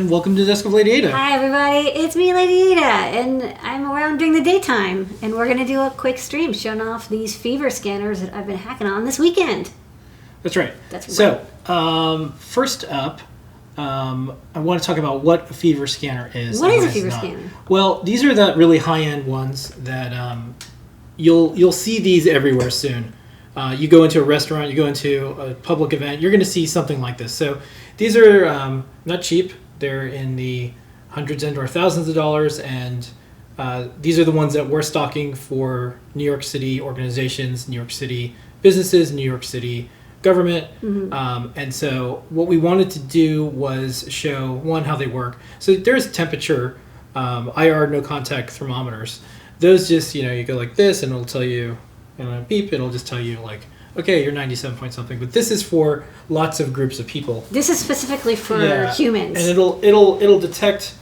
and welcome to the Desk of Ladyada. Hi everybody, it's me Ladyada, and I'm around during the daytime, and we're going to do a quick stream showing off these fever scanners that I've been hacking on this weekend. That's right. That's right. So, first up, I want to talk about what a fever scanner is. What is a fever scanner? Well, these are the really high-end ones that you'll see these everywhere soon. You go into a restaurant, you go into a public event, you're going to see something like this. So these are not cheap. They're in the hundreds and or thousands of dollars, and these are the ones that we're stocking for New York City organizations, New York City businesses, New York City government. Mm-hmm. And so what we wanted to do was show, one, how they work. So there's temperature, IR, no contact thermometers. Those just, you go like this, and it'll tell you, beep, it'll just tell you like, okay, you're 97 point something. But this is for lots of groups of people. This is specifically for humans. And it'll detect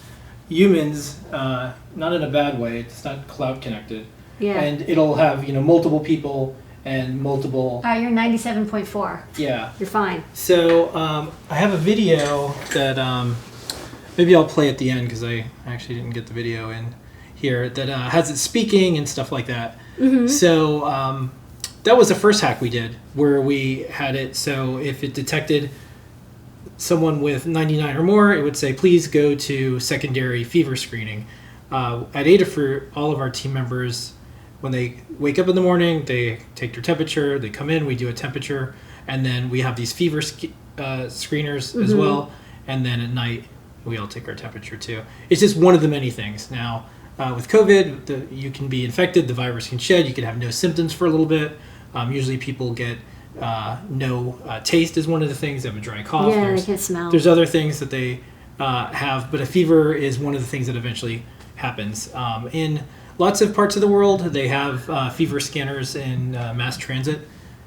humans, not in a bad way. It's not cloud connected. Yeah. And it'll have, multiple people and multiple. You're 97.4. Yeah. You're fine. So I have a video that maybe I'll play at the end because I actually didn't get the video in here that has it speaking and stuff like that. Mm-hmm. So that was the first hack we did, where we had it so if it detected someone with 99 or more, it would say, please go to secondary fever screening. At Adafruit, all of our team members, when they wake up in the morning, they take their temperature, they come in, we do a temperature, and then we have these fever screeners as well, and then at night, we all take our temperature too. It's just one of the many things. Now, with COVID, you can be infected, the virus can shed, you can have no symptoms for a little bit. Usually people get no taste is one of the things. They have a dry cough. Yeah, they can't smell. There's other things that they have, but a fever is one of the things that eventually happens. In lots of parts of the world, they have fever scanners in mass transit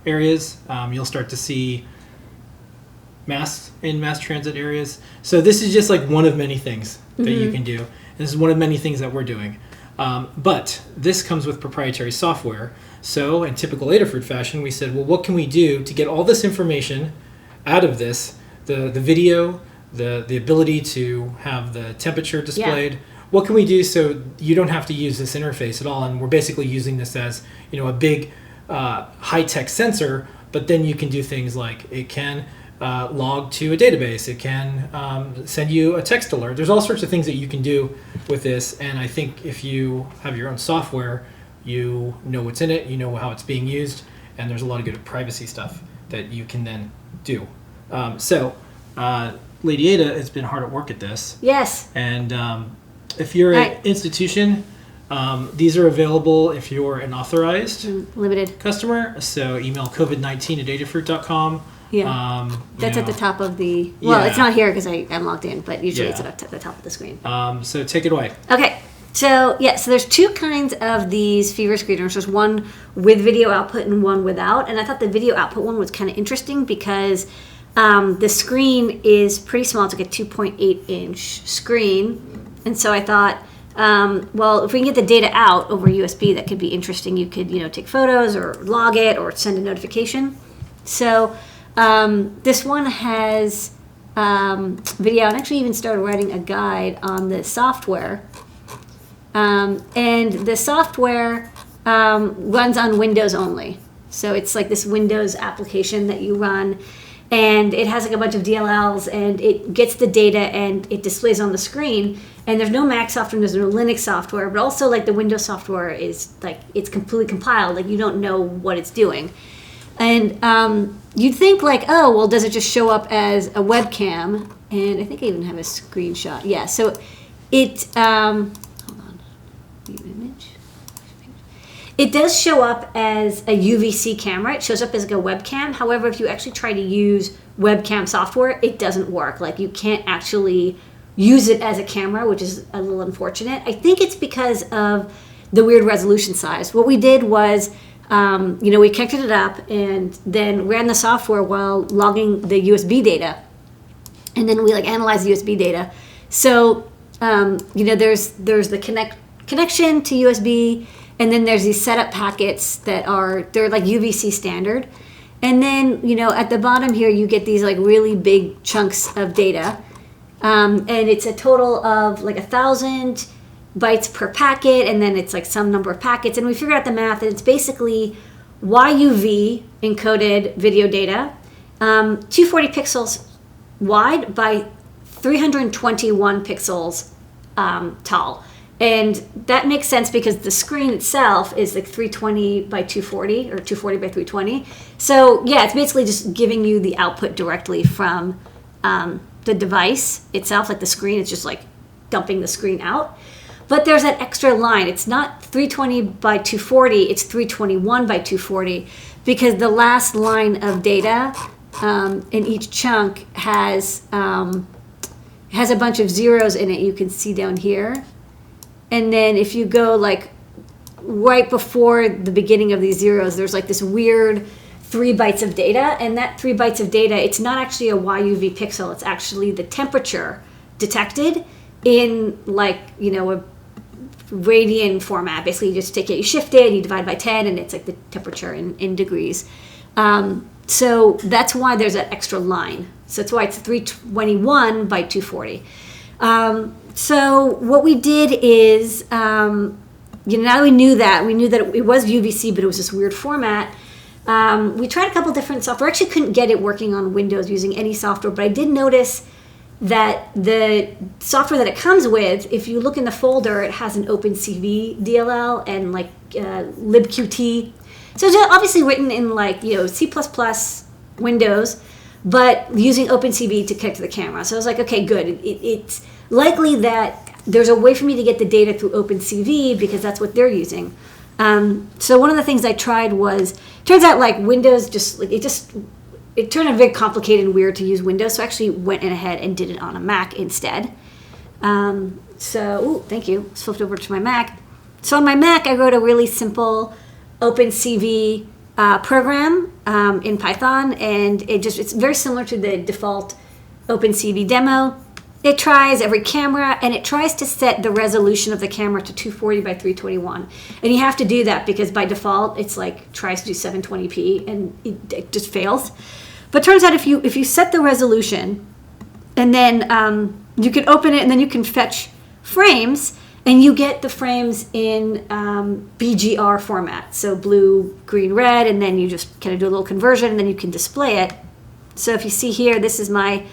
areas. You'll start to see masks in mass transit areas. So this is just like one of many things that you can do. This is one of many things that we're doing. But this comes with proprietary software. So in typical Adafruit fashion, we said, well, what can we do to get all this information out of this? The video, the ability to have the temperature displayed. Yeah. What can we do so you don't have to use this interface at all? And we're basically using this as, a big high-tech sensor, but then you can do things like it can log to a database. It can send you a text alert. There's all sorts of things that you can do with this. And I think if you have your own software, you know what's in it, you know how it's being used, and there's a lot of good privacy stuff that you can then do. Ladyada has been hard at work at this. Yes. And if you're an institution, these are available if you're an authorized limited customer. So email covid19@adafruit.com. Yeah, that's at the top of the. Well, it's not here because I'm logged in, but usually it's at the top of the screen. So take it away. Okay, so there's two kinds of these fever screeners. There's one with video output and one without. And I thought the video output one was kind of interesting because the screen is pretty small. It's like a 2.8-inch screen, and so I thought, well, if we can get the data out over USB, that could be interesting. You could take photos or log it or send a notification. So. This one has video, and actually even started writing a guide on the software. And the software runs on Windows only. So it's like this Windows application that you run, and it has like a bunch of DLLs, and it gets the data and it displays on the screen. And there's no Mac software, there's no Linux software, but also like the Windows software is like, it's completely compiled. Like you don't know what it's doing. And you'd think like, oh, well, does it just show up as a webcam? And I think I even have a screenshot. Yeah, so it, hold on, view image. It does show up as a UVC camera. It shows up as like a webcam. However, if you actually try to use webcam software, it doesn't work. Like you can't actually use it as a camera, which is a little unfortunate. I think it's because of the weird resolution size. What we did was, we connected it up and then ran the software while logging the USB data. And then we analyzed the USB data. So, there's the connection to USB, and then there's these setup packets they're like UVC standard. And then, at the bottom here, you get these really big chunks of data. And it's a total of like 1,000 bytes per packet, and then it's like some number of packets. And we figured out the math, and it's basically YUV encoded video data, 240 pixels wide by 321 pixels tall. And that makes sense because the screen itself is like 320 by 240 or 240 by 320. So yeah, it's basically just giving you the output directly from the device itself, like the screen. It's just like dumping the screen out. But there's that extra line. It's not 320 by 240, it's 321 by 240, because the last line of data in each chunk has a bunch of zeros in it. You can see down here. And then if you go like right before the beginning of these zeros, there's like this weird 3 bytes of data. And that 3 bytes of data, it's not actually a YUV pixel. It's actually the temperature detected in like, you know, a radian format. Basically, you just take it, you shift it, you divide by 10, and it's like the temperature in degrees. So that's why there's that extra line. So that's why it's 321 by 240. So what we did is, now we knew that it was UVC, but it was this weird format. We tried a couple different software. I actually couldn't get it working on Windows using any software, but I did notice that the software that it comes with, if you look in the folder, it has an OpenCV DLL and like libqt. So it's obviously written in like, you know, C++ Windows, but using OpenCV to connect to the camera. So I was like, okay, good. It's likely that there's a way for me to get the data through OpenCV because that's what they're using. So one of the things I tried was, turns out like Windows it turned out very complicated and weird to use Windows, so I actually went in ahead and did it on a Mac instead. Thank you. Flipped over to my Mac. So on my Mac, I wrote a really simple OpenCV program in Python, and it's very similar to the default OpenCV demo. It tries every camera, and it tries to set the resolution of the camera to 240 by 321. And you have to do that because by default, it's like tries to do 720p, and it just fails. But it turns out if you set the resolution, and then you can open it, and then you can fetch frames, and you get the frames in BGR format. So blue, green, red, and then you just kind of do a little conversion, and then you can display it. So if you see here, this is my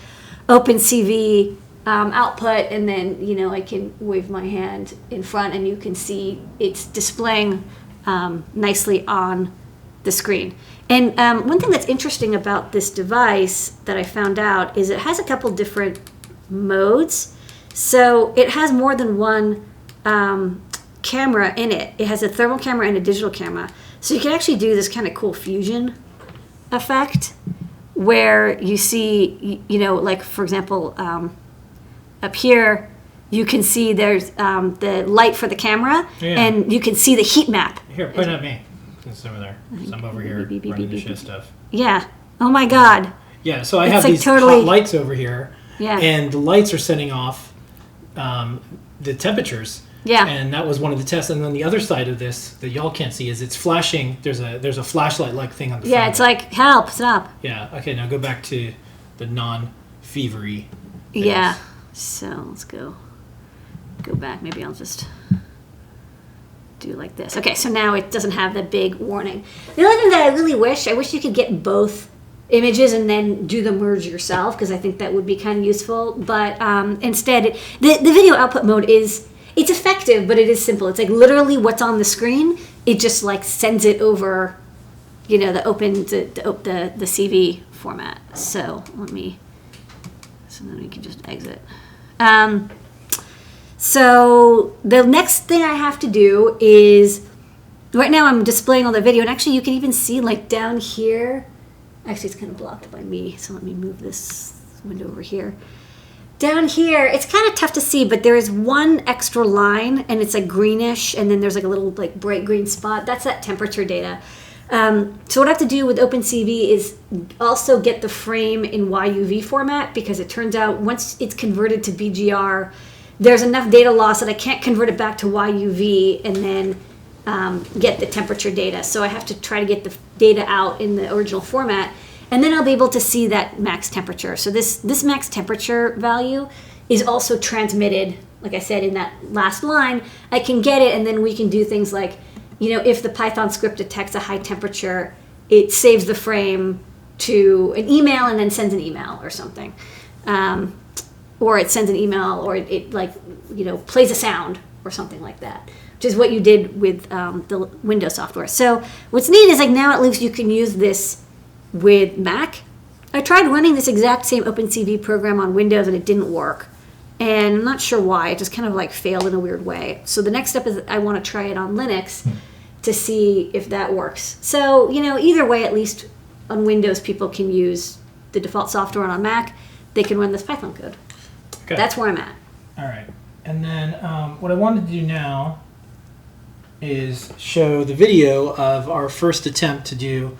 OpenCV output, and then, you know, I can wave my hand in front, and you can see it's displaying nicely on the screen. And one thing that's interesting about this device that I found out is it has a couple different modes. So it has more than one camera in it. It has a thermal camera and a digital camera. So you can actually do this kind of cool fusion effect where you see, you know, like for example, up here, you can see there's the light for the camera, and you can see the heat map. Here, point at me. It's over there. So I'm over here running the shit stuff. Yeah. Oh my God. Yeah, so I have like these hot lights over here. Yeah. And the lights are setting off the temperatures. Yeah. And that was one of the tests. And then the other side of this that y'all can't see is it's flashing. There's a flashlight-like thing on the front. Yeah, it's like, help, stop. Yeah. Okay, now go back to the non-fevery things. Yeah. So let's go back. Maybe I'll just do like this. Okay, so now it doesn't have the big warning. The only thing that I wish you could get both images and then do the merge yourself, because I think that would be kind of useful. But instead, the video output mode it's effective, but it is simple. It's like literally what's on the screen. It just like sends it over, you know, the CV format. So then we can just exit. So the next thing I have to do is, right now I'm displaying all the video, and actually you can even see like down here, actually it's kind of blocked by me, so let me move this window over here. Down here, it's kind of tough to see, but there is one extra line, and it's like greenish, and then there's like a little like bright green spot. That's that temperature data. So what I have to do with OpenCV is also get the frame in YUV format, because it turns out once it's converted to BGR, there's enough data loss that I can't convert it back to YUV and then get the temperature data. So I have to try to get the data out in the original format, and then I'll be able to see that max temperature. So this max temperature value is also transmitted, like I said, in that last line. I can get it, and then we can do things like, if the Python script detects a high temperature, it saves the frame to an email and then sends an email or something. Or it sends an email, or it plays a sound or something like that, which is what you did with the Windows software. So what's neat is now at least you can use this with Mac. I tried running this exact same OpenCV program on Windows and it didn't work. And I'm not sure why. It just kind of failed in a weird way. So the next step is I want to try it on Linux to see if that works. So, either way, at least on Windows, people can use the default software, and on Mac, they can run this Python code. Okay. That's where I'm at. All right. And then what I wanted to do now is show the video of our first attempt to do,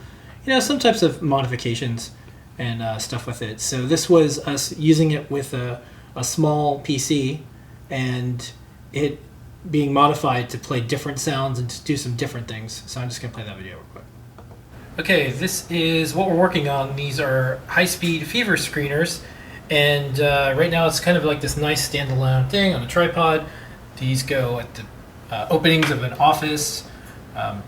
some types of modifications and stuff with it. So this was us using it with a small PC and it being modified to play different sounds and to do some different things. So I'm just going to play that video real quick. Okay, this is what we're working on. These are high-speed fever screeners. And right now it's kind of like this nice standalone thing on a tripod. These go at the openings of an office,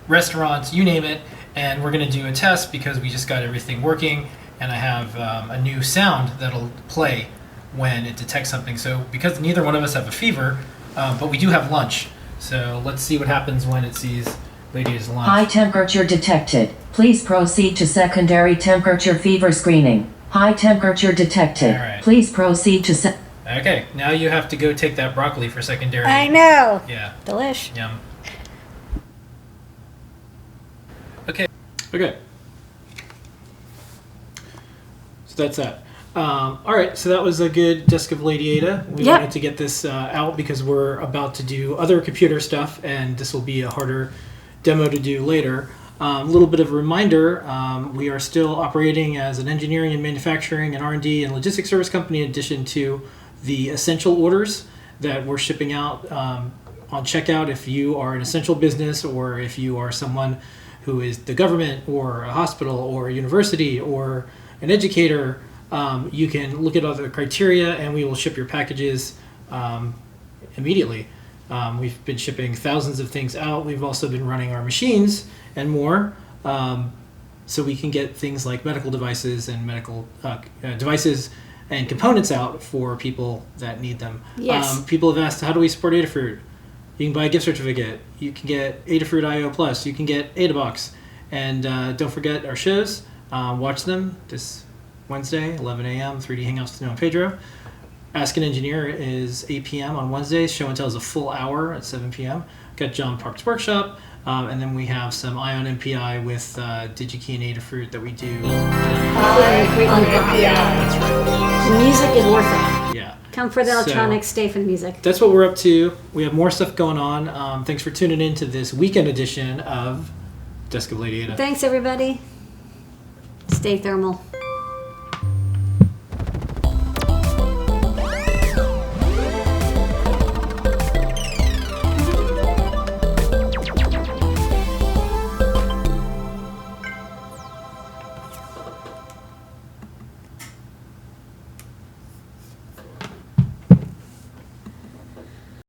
restaurants, you name it. And we're going to do a test because we just got everything working. And I have a new sound that'll play when it detects something. So because neither one of us have a fever, but we do have lunch. So let's see what happens when it sees Ladyada's lunch. High temperature detected. Please proceed to secondary temperature fever screening. High temperature detected. All right. Please proceed to Okay, now you have to go take that broccoli for secondary. I know. Yeah. Delish. Yum. Okay. So that's that. All right, so that was a good Desk of Ladyada. We wanted to get this out because we're about to do other computer stuff, and this will be a harder demo to do later. A little bit of a reminder, we are still operating as an engineering and manufacturing and R&D and logistics service company in addition to the essential orders that we're shipping out on checkout. If you are an essential business, or if you are someone who is the government or a hospital or a university or an educator, you can look at other criteria and we will ship your packages immediately. We've been shipping thousands of things out. We've also been running our machines and more, so we can get things like medical devices and medical devices and components out for people that need them. Yes. People have asked, how do we support Adafruit? You can buy a gift certificate. You can get Adafruit IO Plus. You can get Adabox. And don't forget our shows. Watch them this Wednesday, 11 a.m., 3D Hangouts with Noah and Pedro. Ask an Engineer is 8 p.m. on Wednesdays. Show and Tell is a full hour at 7 p.m. Got John Park's Workshop. And then we have some Ion MPI with DigiKey and Adafruit that we do. The music is worth it. Yeah. Come for the electronics, stay for the music. That's what we're up to. We have more stuff going on. Thanks for tuning in to this weekend edition of Desk of Ladyada. Thanks, everybody. Stay thermal.